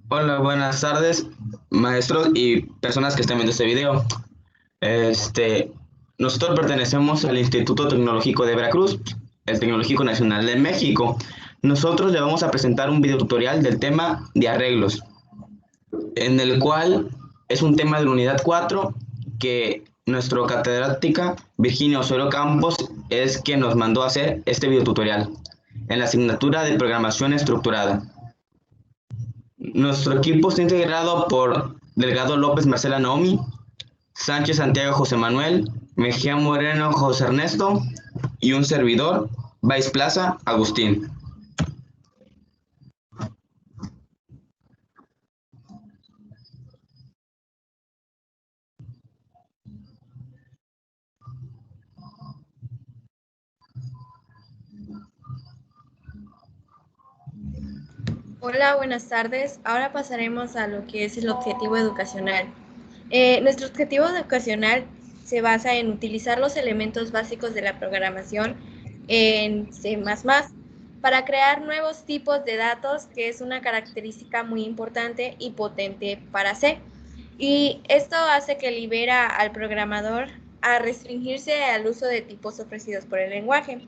Hola, buenas tardes, maestros y personas que estén viendo este video. Este, Nosotros pertenecemos al Instituto Tecnológico de Veracruz, el Tecnológico Nacional de México. Nosotros le vamos a presentar un video tutorial del tema de arreglos, en el cual es un tema de la unidad 4 que nuestra catedrática Virginia Osorio Campos es quien nos mandó a hacer este video tutorial en la asignatura de programación estructurada. Nuestro equipo está integrado por Delgado López Marcela Naomi, Sánchez Santiago José Manuel, Mejía Moreno José Ernesto y un servidor, Vais Plaza Agustín. Hola, buenas tardes. Ahora pasaremos a lo que es el objetivo educacional. Nuestro objetivo educacional se basa en utilizar los elementos básicos de la programación en C++ para crear nuevos tipos de datos, que es una característica muy importante y potente para C. Y esto hace que libera al programador a restringirse al uso de tipos ofrecidos por el lenguaje.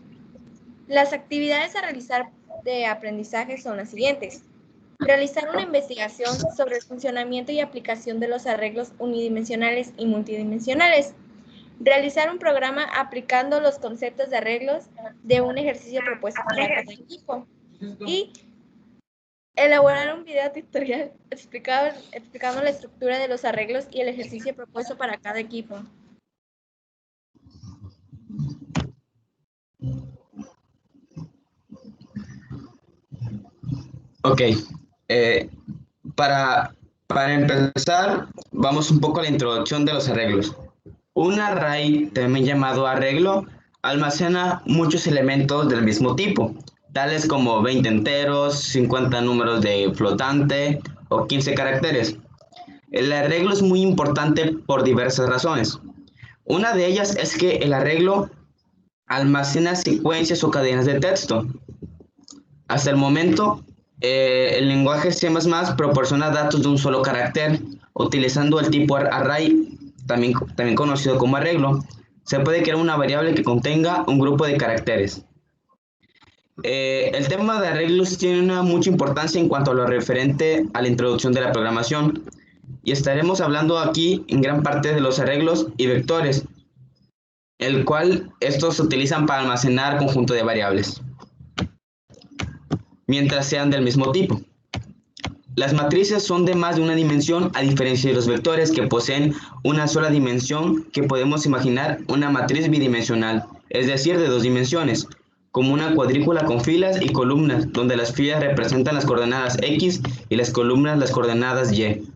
Las actividades a realizar de aprendizaje son las siguientes. Realizar una investigación sobre el funcionamiento y aplicación de los arreglos unidimensionales y multidimensionales. Realizar un programa aplicando los conceptos de arreglos de un ejercicio propuesto para cada equipo. Y elaborar un video tutorial explicando la estructura de los arreglos y el ejercicio propuesto para cada equipo. Ok, para, para empezar, vamos un poco a la introducción de los arreglos. Un array, también llamado arreglo, almacena muchos elementos del mismo tipo, tales como 20 enteros, 50 números de flotante o 15 caracteres. El arreglo es muy importante por diversas razones. Una de ellas es que el arreglo almacena secuencias o cadenas de texto. Hasta el momento, el lenguaje C++ proporciona datos de un solo carácter, utilizando el tipo array, también conocido como arreglo. Se puede crear una variable que contenga un grupo de caracteres. El tema de arreglos tiene mucha importancia en cuanto a lo referente a la introducción de la programación, y estaremos hablando aquí en gran parte de los arreglos y vectores, el cual estos se utilizan para almacenar conjunto de variables, mientras sean del mismo tipo. Las matrices son de más de una dimensión, a diferencia de los vectores que poseen una sola dimensión, que podemos imaginar una matriz bidimensional, es decir, de dos dimensiones, como una cuadrícula con filas y columnas, donde las filas representan las coordenadas X y las columnas las coordenadas Y.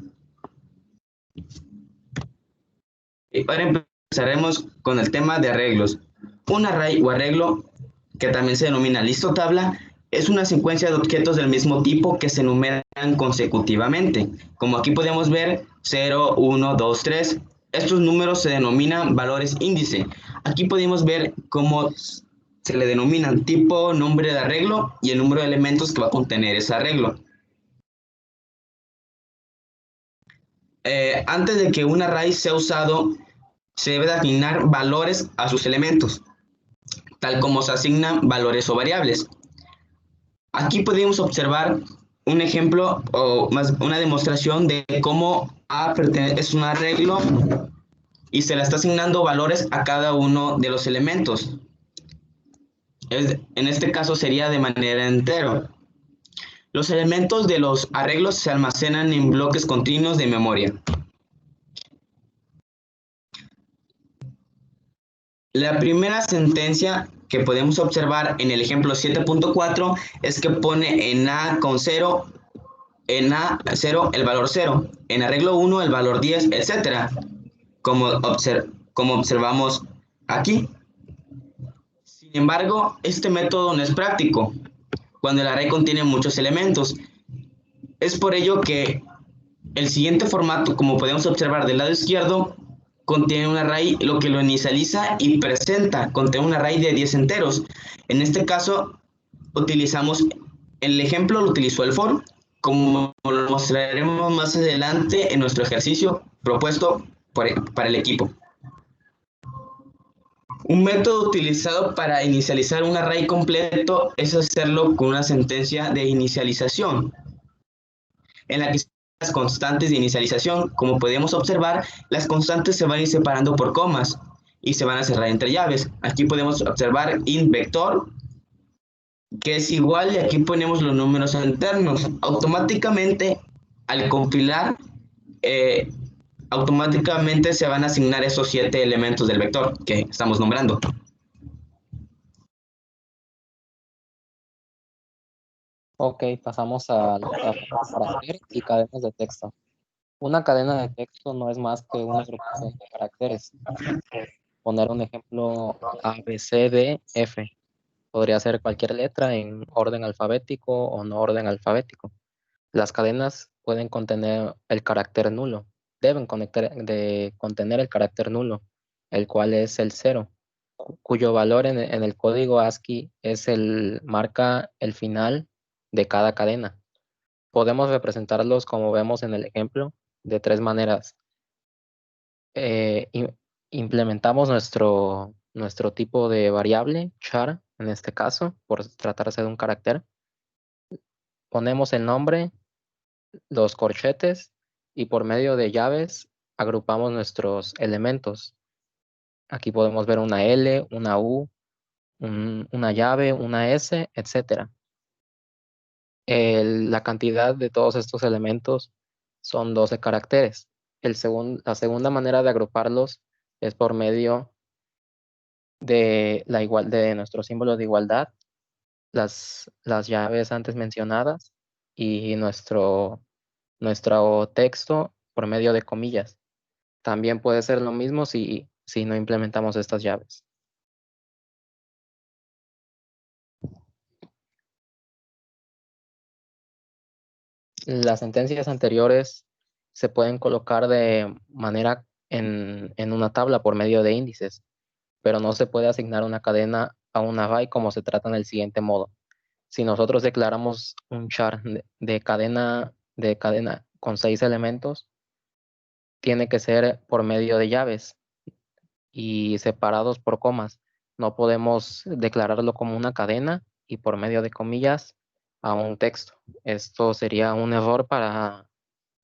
Y ahora empezaremos con el tema de arreglos. Un array o arreglo, que también se denomina listo tabla, es una secuencia de objetos del mismo tipo que se enumeran consecutivamente. Como aquí podemos ver, 0, 1, 2, 3. Estos números se denominan valores índice. Aquí podemos ver cómo se le denominan tipo, nombre de arreglo y el número de elementos que va a contener ese arreglo. Antes de que un array sea usado, se debe de asignar valores a sus elementos, tal como se asignan valores o variables. Aquí podemos observar un ejemplo o más una demostración de cómo A es un arreglo y se le está asignando valores a cada uno de los elementos. En este caso sería de manera entero. Los elementos de los arreglos se almacenan en bloques continuos de memoria. La primera sentencia que podemos observar en el ejemplo 7.4 es que pone en A con 0, en A0 el valor 0, en arreglo 1 el valor 10, etc. Como observamos aquí. Sin embargo, este método no es práctico cuando el array contiene muchos elementos. Es por ello que el siguiente formato, como podemos observar del lado izquierdo, contiene un array, lo que lo inicializa y presenta, contiene un array de 10 enteros. En este caso, utilizamos, el ejemplo lo utilizó el for, como lo mostraremos más adelante en nuestro ejercicio propuesto para el equipo. Un método utilizado para inicializar un array completo es hacerlo con una sentencia de inicialización, en la que las constantes de inicialización, como podemos observar, las constantes se van a ir separando por comas y se van a cerrar entre llaves. Aquí podemos observar int vector, que es igual, y aquí ponemos los números internos. Automáticamente, al compilar, eh, automáticamente se van a asignar esos 7 elementos del vector que estamos nombrando. Ok, pasamos a lo que aprendimos para hacer y cadenas de texto. Una cadena de texto no es más que una agrupación de caracteres. Poner un ejemplo A, B, C, D, F. Podría ser cualquier letra en orden alfabético o no orden alfabético. Las cadenas pueden contener el carácter nulo. Deben contener el carácter nulo, el cual es el 0, cuyo valor en el código ASCII marca el final de cada cadena. Podemos representarlos como vemos en el ejemplo de 3 maneras. Implementamos nuestro tipo de variable, char, en este caso, por tratarse de un carácter. Ponemos el nombre, los corchetes, y por medio de llaves agrupamos nuestros elementos. Aquí podemos ver una L, una U, una llave, una S, etc. La cantidad de todos estos elementos son 12 caracteres. La segunda manera de agruparlos es por medio de nuestro símbolo de igualdad, las llaves antes mencionadas y nuestro texto por medio de comillas. También puede ser lo mismo si no implementamos estas llaves. Las sentencias anteriores se pueden colocar de manera en una tabla por medio de índices, pero no se puede asignar una cadena a un array como se trata en el siguiente modo. Si nosotros declaramos un char de cadena con 6 elementos, tiene que ser por medio de llaves y separados por comas. No podemos declararlo como una cadena y por medio de comillas a un texto. Esto sería un error para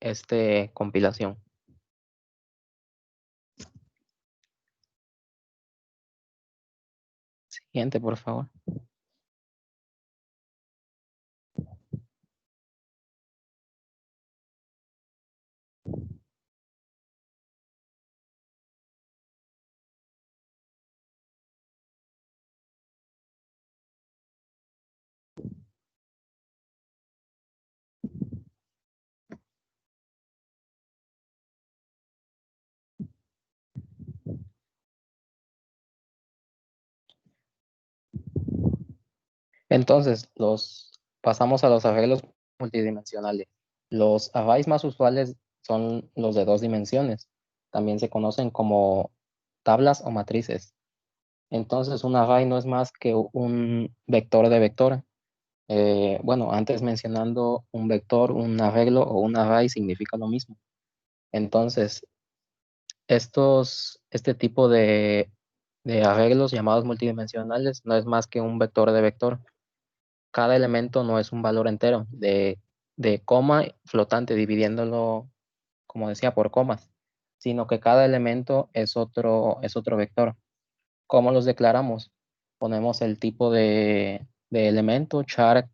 esta compilación. Siguiente, por favor. Entonces, pasamos a los arreglos multidimensionales. Los arrays más usuales son los de 2 dimensiones. También se conocen como tablas o matrices. Entonces, un array no es más que un vector de vector. Bueno, antes mencionando un vector, un arreglo o un array significa lo mismo. Entonces, este tipo de arreglos llamados multidimensionales no es más que un vector de vector. Cada elemento no es un valor entero de coma flotante, dividiéndolo, como decía, por comas, sino que cada elemento es otro vector. ¿Cómo los declaramos? Ponemos el tipo de elemento, char,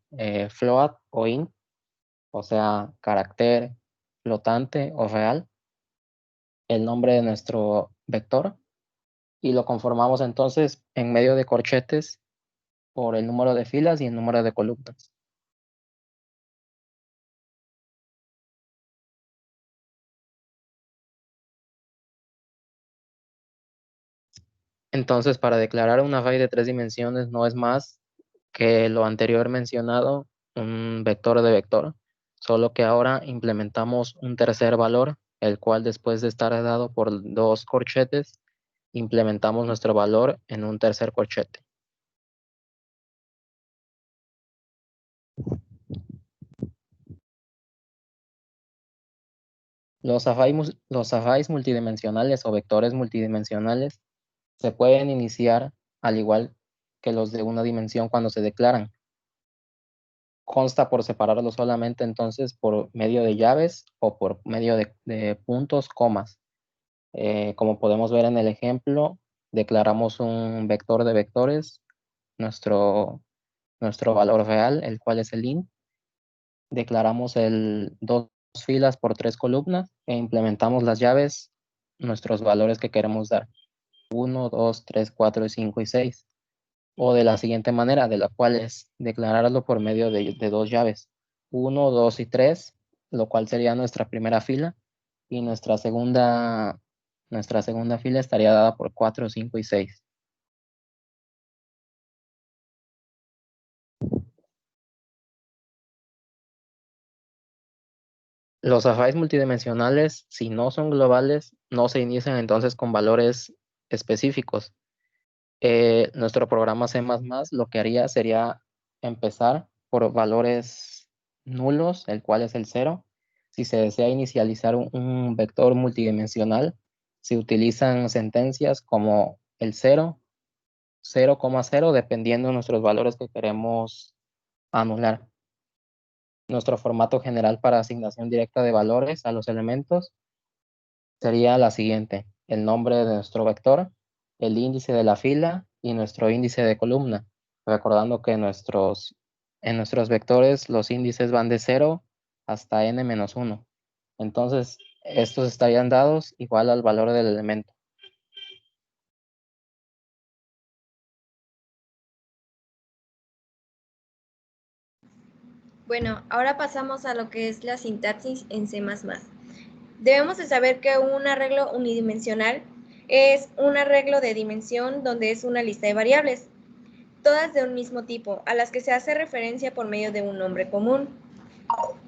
float o int, o sea, carácter flotante o real, el nombre de nuestro vector, y lo conformamos entonces en medio de corchetes por el número de filas y el número de columnas. Entonces, para declarar un array de 3 dimensiones no es más que lo anterior mencionado, un vector de vector, solo que ahora implementamos un tercer valor, el cual después de estar dado por 2 corchetes, implementamos nuestro valor en un tercer corchete. Los arrays multidimensionales o vectores multidimensionales se pueden iniciar al igual que los de una dimensión cuando se declaran. Consta por separarlos solamente entonces por medio de llaves o por medio de puntos, comas. Como podemos ver en el ejemplo, declaramos un vector de vectores, nuestro valor real, el cual es el int. Declaramos dos filas por 3 columnas e implementamos las llaves, nuestros valores que queremos dar, 1, 2, 3, 4, 5 y 6. O de la siguiente manera, de la cual es declararlo por medio de dos llaves, 1, 2 y 3, lo cual sería nuestra primera fila, y nuestra segunda fila estaría dada por 4, 5 y 6. Los arrays multidimensionales, si no son globales, no se inician entonces con valores específicos. Nuestro programa C++ lo que haría sería empezar por valores nulos, el cual es el 0. Si se desea inicializar un vector multidimensional, se utilizan sentencias como el 0, 0,0, dependiendo de nuestros valores que queremos anular. Nuestro formato general para asignación directa de valores a los elementos sería la siguiente: el nombre de nuestro vector, el índice de la fila y nuestro índice de columna. Recordando que en nuestros vectores los índices van de 0 hasta n-1. Entonces, estos estarían dados igual al valor del elemento. Bueno, ahora pasamos a lo que es la sintaxis en C++. Debemos de saber que un arreglo unidimensional es un arreglo de dimensión donde es una lista de variables, todas de un mismo tipo, a las que se hace referencia por medio de un nombre común.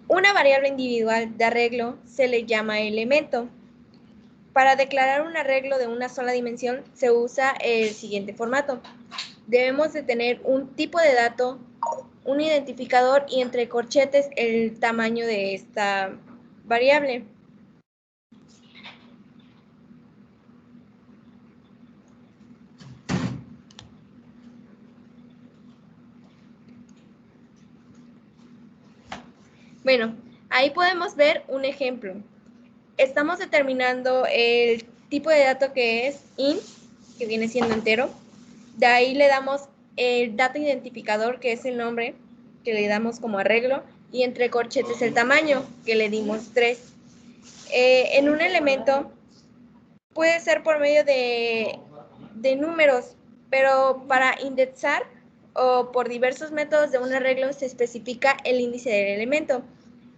Una variable individual de arreglo se le llama elemento. Para declarar un arreglo de una sola dimensión se usa el siguiente formato. Debemos de tener un tipo de dato, un identificador y entre corchetes el tamaño de esta variable. Bueno, ahí podemos ver un ejemplo. Estamos determinando el tipo de dato que es int, que viene siendo entero. De ahí le damos el dato identificador, que es el nombre, que le damos como arreglo, y entre corchetes el tamaño, que le dimos 3. En un elemento puede ser por medio de números, pero para indexar o por diversos métodos de un arreglo se especifica el índice del elemento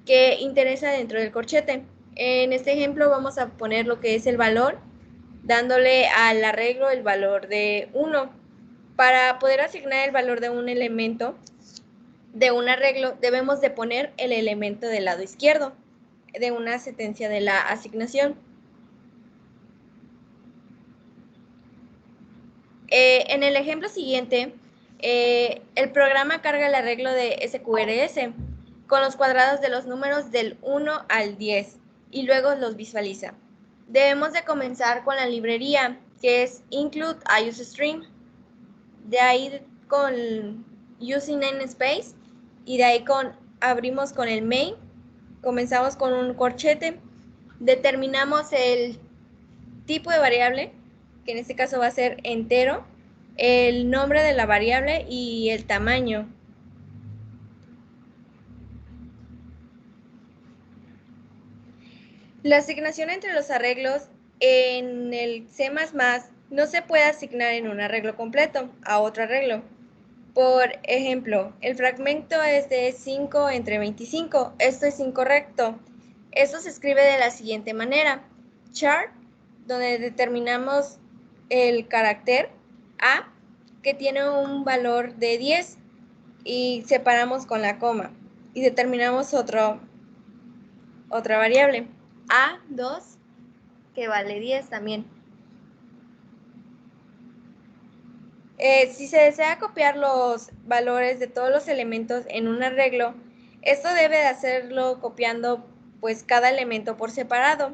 que interesa dentro del corchete. En este ejemplo vamos a poner lo que es el valor, dándole al arreglo el valor de 1. Para poder asignar el valor de un elemento de un arreglo, debemos de poner el elemento del lado izquierdo de una sentencia de la asignación. En el ejemplo siguiente, el programa carga el arreglo de SQRS con los cuadrados de los números del 1 al 10 y luego los visualiza. Debemos de comenzar con la librería, que es include IuseString, de ahí con using namespace, y de ahí abrimos con el main, comenzamos con un corchete, determinamos el tipo de variable, que en este caso va a ser entero, el nombre de la variable y el tamaño. La asignación entre los arreglos en el C++ no se puede asignar en un arreglo completo a otro arreglo. Por ejemplo, el fragmento es de 5 entre 25. Esto es incorrecto. Esto se escribe de la siguiente manera: char, donde determinamos el carácter A, que tiene un valor de 10, y separamos con la coma, y determinamos otra variable, A2, que vale 10 también. Si se desea copiar los valores de todos los elementos en un arreglo, esto debe de hacerlo copiando pues cada elemento por separado.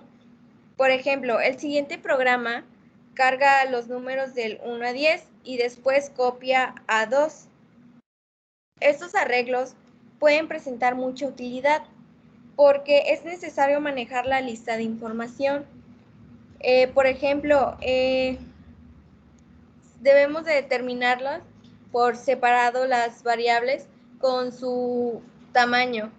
Por ejemplo, el siguiente programa carga los números del 1 a 10 y después copia a 2. Estos arreglos pueden presentar mucha utilidad porque es necesario manejar la lista de información. Por ejemplo, debemos de determinarlas por separado las variables con su tamaño.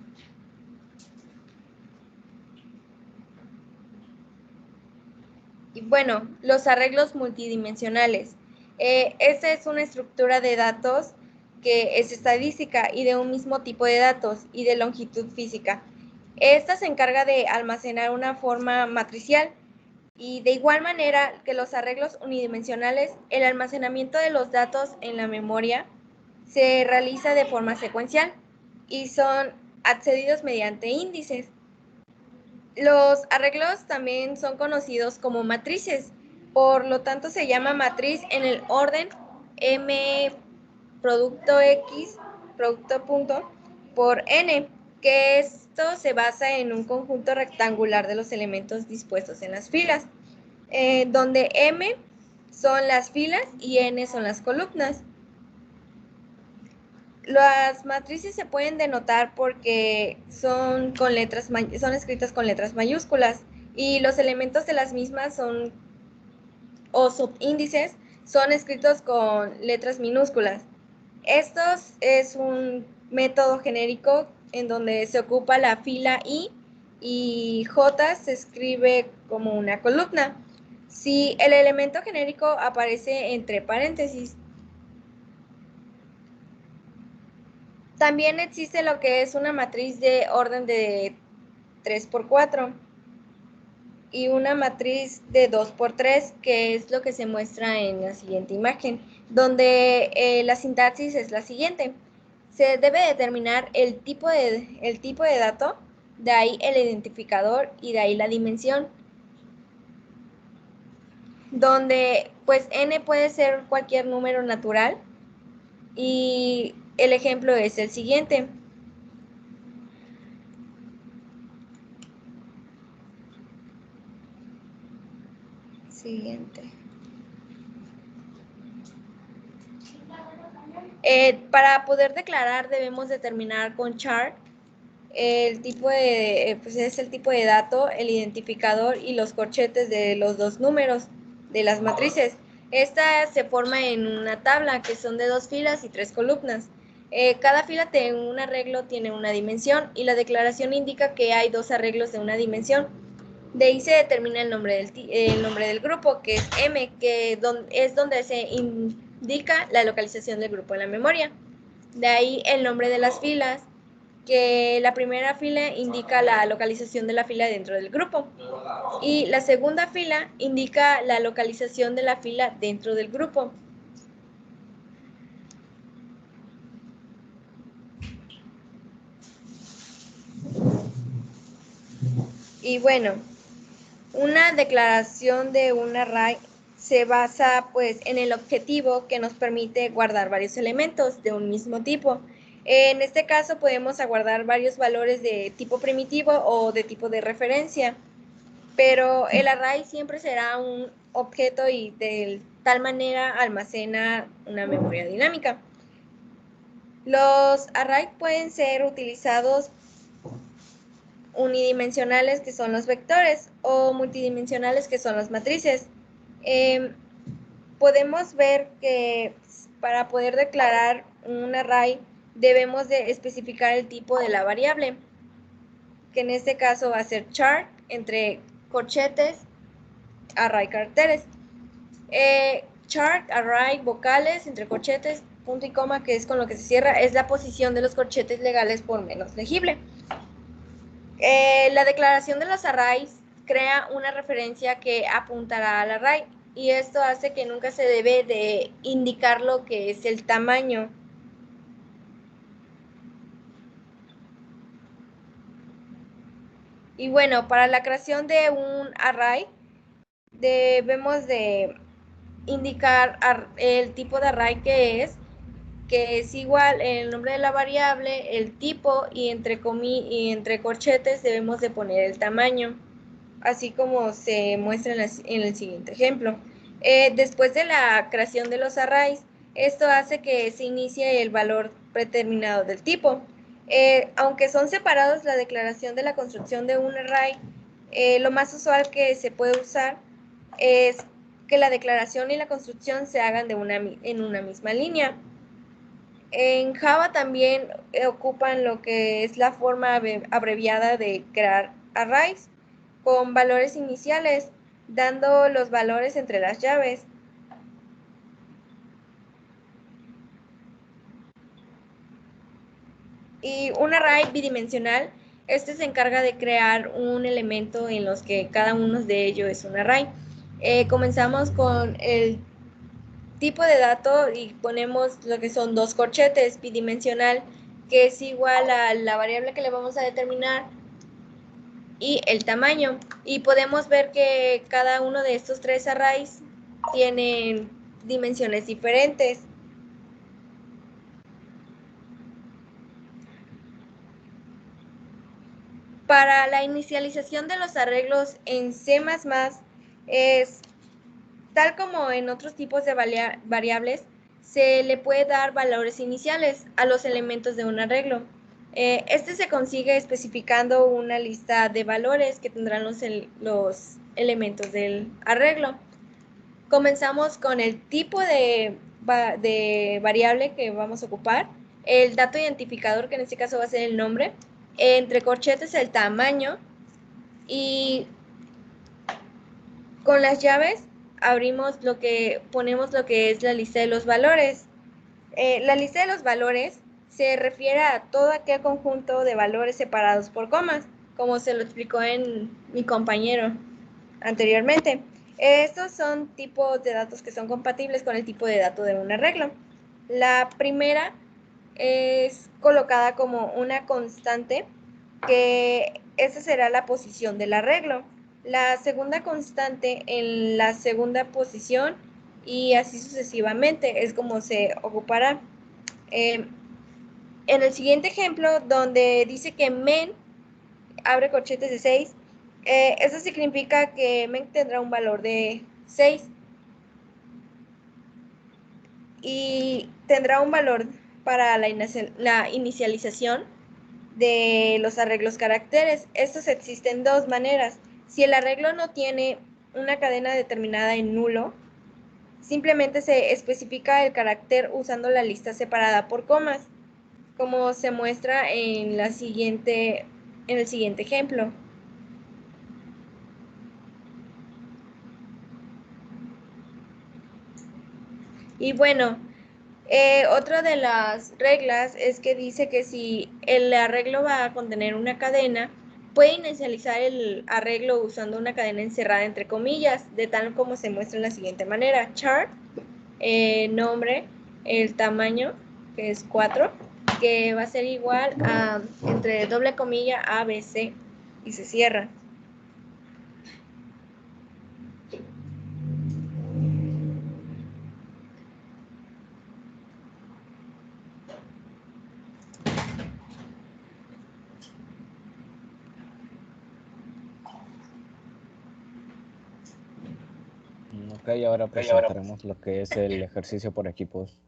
Y bueno, los arreglos multidimensionales. Esta es una estructura de datos que es estadística y de un mismo tipo de datos y de longitud física. Esta se encarga de almacenar una forma matricial y de igual manera que los arreglos unidimensionales, el almacenamiento de los datos en la memoria se realiza de forma secuencial y son accedidos mediante índices. Los arreglos también son conocidos como matrices, por lo tanto se llama matriz en el orden M producto X, producto punto, por N, que esto se basa en un conjunto rectangular de los elementos dispuestos en las filas, donde M son las filas y N son las columnas. Las matrices se pueden denotar porque son escritas con letras mayúsculas y los elementos de las mismas o subíndices son escritos con letras minúsculas. Esto es un método genérico en donde se ocupa la fila I y J se escribe como una columna. Si el elemento genérico aparece entre paréntesis. También existe lo que es una matriz de orden de 3×4 y una matriz de 2×3, que es lo que se muestra en la siguiente imagen, donde la sintaxis es la siguiente. Se debe determinar el tipo de dato, de ahí el identificador y de ahí la dimensión, donde pues n puede ser cualquier número natural y el ejemplo es el siguiente. Para poder declarar debemos determinar con char el tipo de, pues es el tipo de dato, el identificador y los corchetes de los dos números de las matrices. Esta se forma en una tabla que son de 2 filas y 3 columnas. Cada fila de un arreglo tiene una dimensión y la declaración indica que hay 2 arreglos de una dimensión. De ahí se determina el nombre del grupo, que es M, que es donde se indica la localización del grupo en la memoria. De ahí el nombre de las filas, que la primera fila indica la localización de la fila dentro del grupo y la segunda fila indica la localización de la fila dentro del grupo. Y bueno, una declaración de un array se basa pues en el objetivo que nos permite guardar varios elementos de un mismo tipo. En este caso podemos guardar varios valores de tipo primitivo o de tipo de referencia, pero el array siempre será un objeto y de tal manera almacena una memoria dinámica. Los arrays pueden ser utilizados unidimensionales, que son los vectores, o multidimensionales, que son las matrices. Podemos ver que para poder declarar un array debemos de especificar el tipo de la variable, que en este caso va a ser char entre corchetes, array caracteres. Char, array, vocales, entre corchetes, punto y coma, que es con lo que se cierra, es la posición de los corchetes legales por menos legible. La declaración de los arrays crea una referencia que apuntará al array y esto hace que nunca se debe de indicar lo que es el tamaño. Y bueno, para la creación de un array debemos de indicar el tipo de array que es, que es igual el nombre de la variable, el tipo y entre corchetes debemos de poner el tamaño, así como se muestra en el siguiente ejemplo. Después de la creación de los arrays, esto hace que se inicie el valor predeterminado del tipo. Aunque son separados la declaración de la construcción de un array, lo más usual que se puede usar es que la declaración y la construcción se hagan en una misma línea. En Java también ocupan lo que es la forma abreviada de crear arrays con valores iniciales, dando los valores entre las llaves. Y un array bidimensional, este se encarga de crear un elemento en los que cada uno de ellos es un array. Comenzamos con el tipo de dato y ponemos lo que son dos corchetes bidimensional, que es igual a la variable que le vamos a determinar y el tamaño. Y podemos ver que cada uno de estos tres arrays tienen dimensiones diferentes. Para la inicialización de los arreglos en C++, es tal como en otros tipos de variables, se le puede dar valores iniciales a los elementos de un arreglo. Este se consigue especificando una lista de valores que tendrán los elementos del arreglo. Comenzamos con el tipo de variable que vamos a ocupar, el dato identificador, que en este caso va a ser el nombre, entre corchetes el tamaño, y con las llaves ponemos lo que es la lista de los valores. La lista de los valores se refiere a todo aquel conjunto de valores separados por comas, como se lo explicó en mi compañero anteriormente. Estos son tipos de datos que son compatibles con el tipo de dato de un arreglo. La primera es colocada como una constante, que esa será la posición del arreglo. La segunda constante en la segunda posición y así sucesivamente es como se ocupará. En el siguiente ejemplo, donde dice que men abre corchetes de 6, eso significa que men tendrá un valor de 6 y tendrá un valor para la inicialización de los arreglos caracteres. Estos existen dos maneras. Si el arreglo no tiene una cadena determinada en nulo, simplemente se especifica el carácter usando la lista separada por comas, como se muestra en el siguiente ejemplo. Y bueno, otra de las reglas es que dice que si el arreglo va a contener una cadena, puede inicializar el arreglo usando una cadena encerrada entre comillas, de tal como se muestra en la siguiente manera. Char, nombre, el tamaño, que es 4, que va a ser igual a entre doble comilla A, B, C, y se cierra. Ok, ahora presentaremos lo que es el ejercicio por equipos.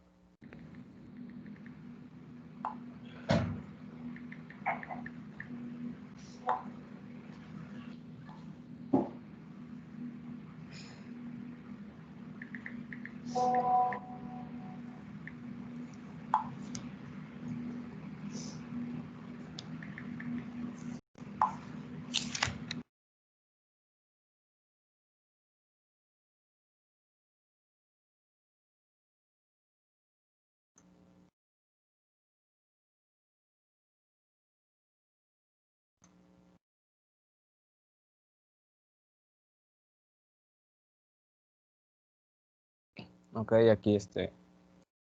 Ok, aquí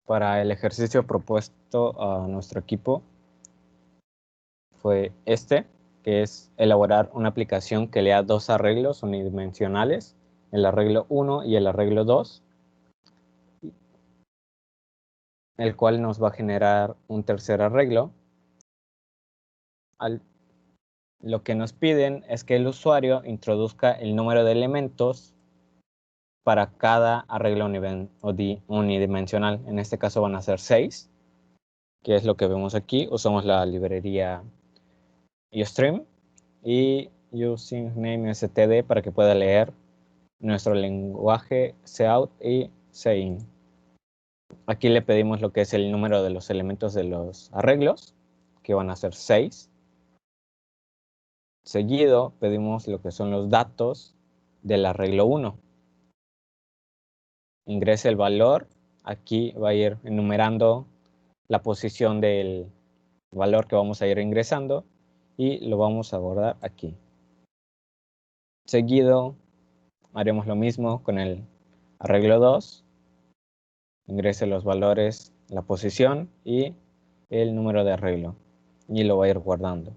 para el ejercicio propuesto a nuestro equipo fue que es elaborar una aplicación que lea dos arreglos unidimensionales, el arreglo 1 y el arreglo 2. el cual nos va a generar un tercer arreglo. Lo que nos piden es que el usuario introduzca el número de elementos para cada arreglo unidimensional. En este caso van a ser 6, que es lo que vemos aquí. Usamos la librería Ustream y using name std para que pueda leer nuestro lenguaje cout y cin. Aquí le pedimos lo que es el número de los elementos de los arreglos, que van a ser 6. Seguido pedimos lo que son los datos del arreglo 1. Ingrese el valor. Aquí va a ir enumerando la posición del valor que vamos a ir ingresando y lo vamos a guardar aquí. Seguido haremos lo mismo con el arreglo 2. Ingrese los valores, la posición y el número de arreglo y lo va a ir guardando.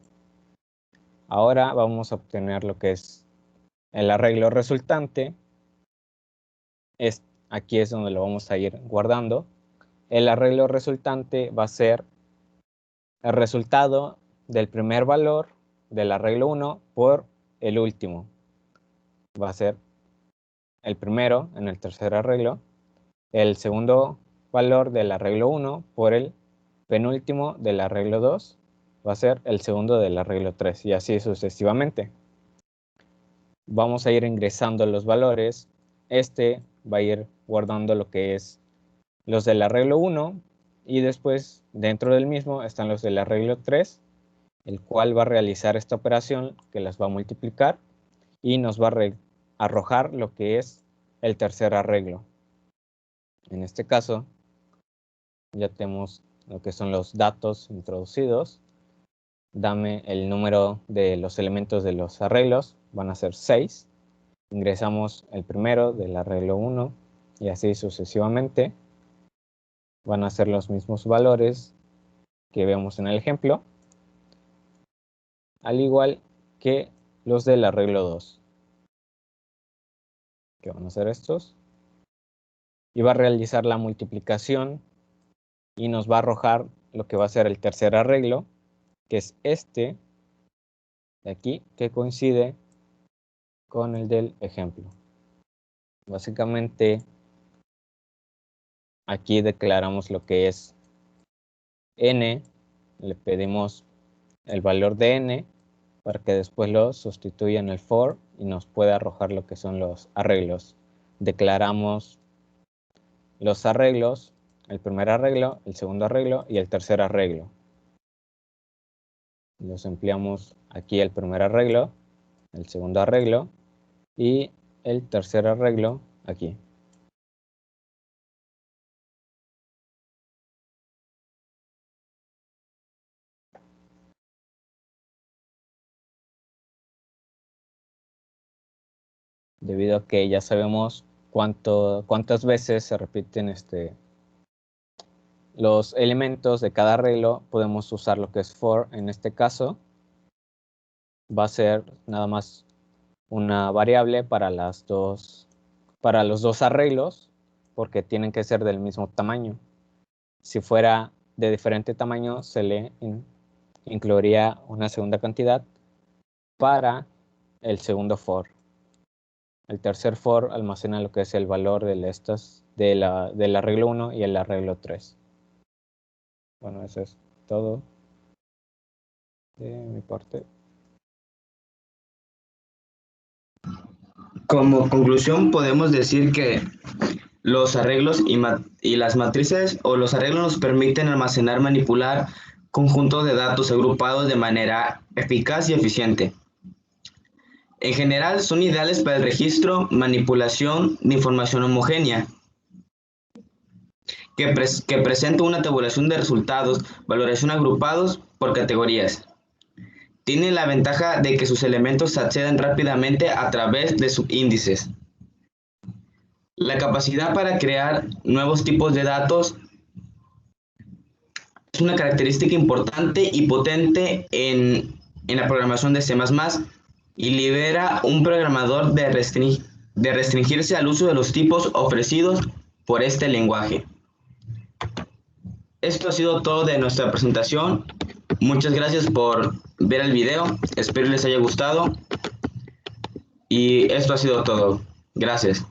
Ahora vamos a obtener lo que es el arreglo resultante. Aquí es donde lo vamos a ir guardando. El arreglo resultante va a ser el resultado del primer valor del arreglo 1 por el último. Va a ser el primero en el tercer arreglo, el segundo valor del arreglo 1 por el penúltimo del arreglo 2, va a ser el segundo del arreglo 3 y así sucesivamente. Vamos a ir ingresando los valores. Va a ir guardando lo que es los del arreglo 1 y después dentro del mismo están los del arreglo 3, el cual va a realizar esta operación que las va a multiplicar y nos va a arrojar lo que es el tercer arreglo. En este caso ya tenemos lo que son los datos introducidos. Dame el número de los elementos de los arreglos, van a ser 6. Ingresamos el primero del arreglo 1 y así sucesivamente. Van a ser los mismos valores que vemos en el ejemplo, al igual que los del arreglo 2, que van a ser estos. Y va a realizar la multiplicación y nos va a arrojar lo que va a ser el tercer arreglo, que es este de aquí, que coincide con el del ejemplo. Básicamente, aquí declaramos lo que es n, le pedimos el valor de n para que después lo sustituya en el for y nos pueda arrojar lo que son los arreglos. Declaramos los arreglos, el primer arreglo, el segundo arreglo y el tercer arreglo. Los empleamos aquí el primer arreglo, el segundo arreglo y el tercer arreglo aquí. Debido a que ya sabemos cuántas veces se repiten los elementos de cada arreglo, podemos usar lo que es for. En este caso va a ser nada más una variable para los dos arreglos, porque tienen que ser del mismo tamaño. Si fuera de diferente tamaño, se le incluiría una segunda cantidad para el segundo for. El tercer for almacena lo que es el valor del arreglo 1 y el arreglo 3. Bueno, eso es todo de mi parte. Como conclusión, podemos decir que los arreglos y las matrices o los arreglos nos permiten almacenar, manipular conjuntos de datos agrupados de manera eficaz y eficiente. En general, son ideales para el registro, manipulación de información homogénea, que presenta una tabulación de resultados, valoración agrupados por categorías. Tiene la ventaja de que sus elementos se acceden rápidamente a través de subíndices. La capacidad para crear nuevos tipos de datos es una característica importante y potente en la programación de C++ y libera un programador de restringirse al uso de los tipos ofrecidos por este lenguaje. esto ha sido todo de nuestra presentación. Muchas gracias por ver el video. Espero les haya gustado. Y esto ha sido todo. Gracias.